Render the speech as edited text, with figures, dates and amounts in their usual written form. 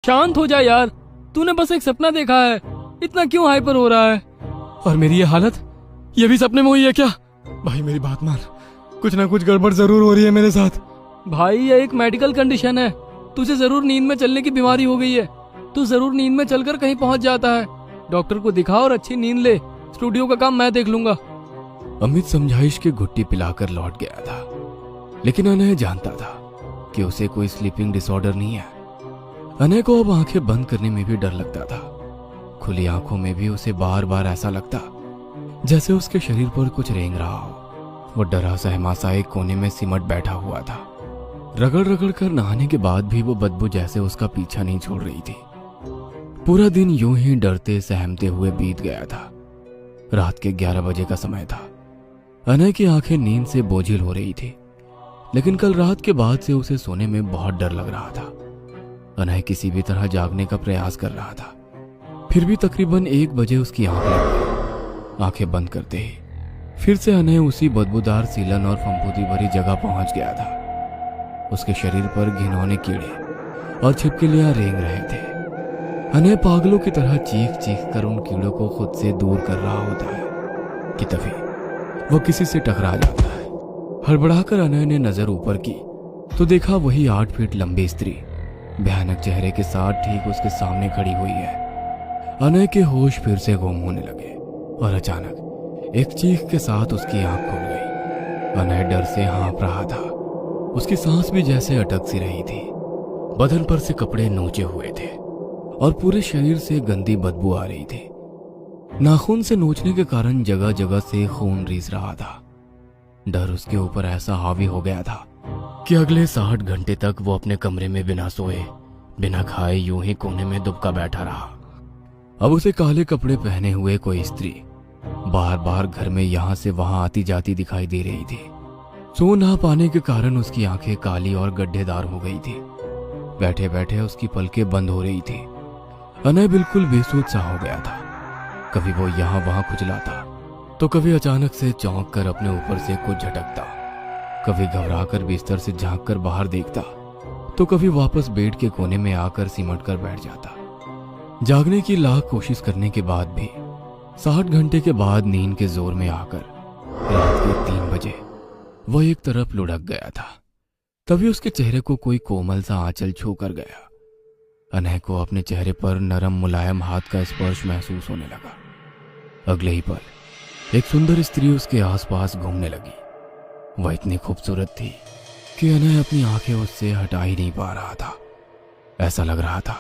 शांत हो जा यार, तूने बस एक सपना देखा है, इतना क्यों हाइपर हो रहा है? और मेरी ये हालत, ये भी सपने में हुई है क्या? भाई मेरी बात मान, कुछ ना कुछ गड़बड़ जरूर हो रही है मेरे साथ। भाई ये एक मेडिकल कंडीशन है, तुझे जरूर नींद में चलने की बीमारी हो गई है। तू जरूर नींद में चलकर कहीं पहुंच जाता है। डॉक्टर को दिखा और अच्छी नींद ले, स्टूडियो का काम मैं देख लूंगा। अमित समझाइश की घुट्टी पिलाकर लौट गया था, लेकिन अनय जानता था कि उसे कोई स्लीपिंग डिसऑर्डर नहीं है। अनय को अब आंखें बंद करने में भी डर लगता था। खुली आंखों में भी उसे बार बार ऐसा लगता जैसे उसके शरीर पर कुछ रेंग रहा हो। वो डरा सहमा सा एक कोने में सिमट बैठा हुआ था। रगड़ रगड़ कर नहाने के बाद भी वो बदबू जैसे उसका पीछा नहीं छोड़ रही थी। पूरा दिन यूं ही डरते सहमते हुए बीत गया था। रात के 11 बजे का समय था। अनय की आंखें नींद से बोझिल हो रही थी, लेकिन कल रात के बाद से उसे सोने में बहुत डर लग रहा था। अनय किसी भी तरह जागने का प्रयास कर रहा था, फिर भी तकरीबन 1 बजे उसकी आंख लग गई। आंखें बंद करते ही फिर से अनय उसी बदबूदार सीलन और फंफूदी भरी जगह पहुंच गया था। उसके शरीर पर घिनौने कीड़े और छिपकलियां रेंग रहे थे। अनय पागलों की तरह चीख चीख कर उन कीड़ों को खुद से दूर कर रहा होता है कि तभी वो किसी से टकरा जाता है। हड़बड़ाकर अनय ने नजर ऊपर की तो देखा वही 8 फीट लंबी स्त्री भयानक चेहरे के साथ ठीक उसके सामने खड़ी हुई है। अनय के होश फिर से गुम होने लगे और अचानक एक चीख के साथ उसकी आंख खुल गई। अनय डर से हाँफ रहा था। उसकी सांस भी जैसे अटक सी रही थी। बदन पर से कपड़े नोचे हुए थे और पूरे शरीर से गंदी बदबू आ रही थी। नाखून से नोचने के कारण जगह जगह से खून रीस रहा था। डर उसके ऊपर ऐसा हावी हो गया था कि अगले 60 घंटे तक वो अपने कमरे में बिना सोए बिना खाए यूं ही कोने में दुबका बैठा रहा। अब उसे काले कपड़े पहने हुए कोई स्त्री बार बार घर में यहां से वहां आती जाती दिखाई दे रही थी। सो ना पाने के कारण उसकी आंखें काली और गड्ढेदार हो गई थी। बैठे बैठे उसकी पलकें बंद हो रही थी। अनय बिल्कुल बेसुध सा हो गया था। कभी वो यहां वहां खुजलाता तो कभी अचानक से चौंक कर अपने ऊपर से कुछ झटकता, कभी घबरा कर बिस्तर से झांक कर बाहर देखता तो कभी वापस बेड के कोने में आकर सिमट कर बैठ जाता। जागने की लाख कोशिश करने के बाद भी 60 घंटे के बाद नींद के जोर में आकर रात के 3 बजे वो एक तरफ लुढ़क गया था। तभी उसके चेहरे को कोई कोमल सा आंचल छू कर गया। अनय को अपने चेहरे पर नरम मुलायम हाथ का स्पर्श महसूस होने लगा। अगले ही पल एक सुंदर स्त्री उसके आसपास घूमने लगी। वह इतनी खूबसूरत थी कि अनय अपनी आंखें उससे हटा ही नहीं पा रहा था। ऐसा लग रहा था